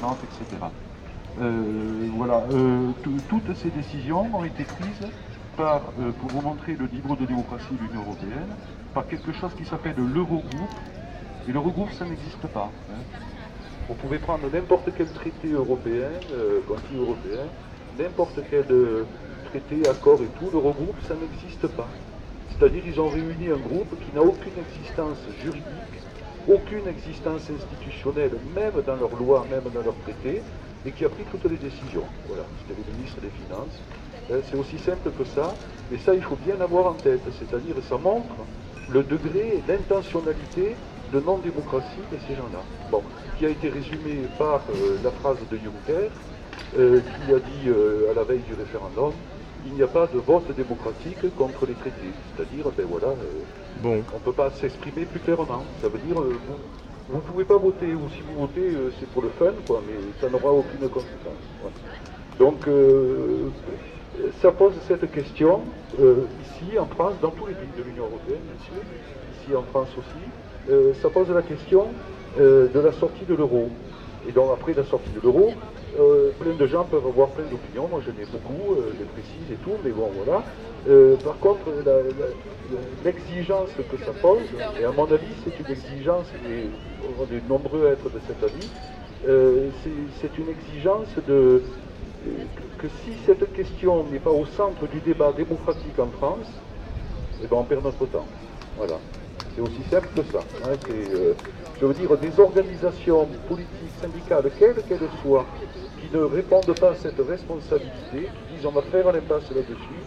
Nantes, etc. Voilà, toutes ces décisions ont été prises par, pour vous montrer le niveau de démocratie de l'Union européenne, par quelque chose qui s'appelle l'Eurogroupe. Et l'Eurogroupe, ça n'existe pas. Hein. Vous pouvez prendre n'importe quel traité européen, anti-européen, n'importe quel traité, accord et tout, l'Eurogroupe, ça n'existe pas. C'est-à-dire qu'ils ont réuni un groupe qui n'a aucune existence juridique, aucune existence institutionnelle, même dans leurs lois, même dans leurs traités, et qui a pris toutes les décisions. Voilà, c'était le ministre des Finances. C'est aussi simple que ça, mais ça, il faut bien avoir en tête. C'est-à-dire, ça montre le degré d'intentionnalité de non-démocratie de ces gens-là. Bon, qui a été résumé par la phrase de Juncker, qui a dit à la veille du référendum, il n'y a pas de vote démocratique contre les traités. C'est-à-dire, ben voilà, on ne peut pas s'exprimer plus clairement. Ça veut dire, vous ne pouvez pas voter, ou si vous votez, c'est pour le fun, quoi, mais ça n'aura aucune conséquence. Voilà. Donc, ça pose cette question, ici en France, dans tous les pays de l'Union européenne, bien sûr, ici en France aussi, ça pose la question de la sortie de l'euro. Et donc après la sortie de l'euro, plein de gens peuvent avoir plein d'opinions, moi j'en ai beaucoup, des précises et tout, mais bon voilà. Par contre, l'exigence que ça pose, et à mon avis c'est une exigence, et on est nombreux à être de cet avis, c'est une exigence que si cette question n'est pas au centre du débat démocratique en France, eh ben on perd notre temps. Voilà. C'est aussi simple que ça. Hein. Je veux dire, des organisations politiques, syndicales, quelles qu'elles soient, qui ne répondent pas à cette responsabilité, qui disent on va faire l'impasse là-dessus,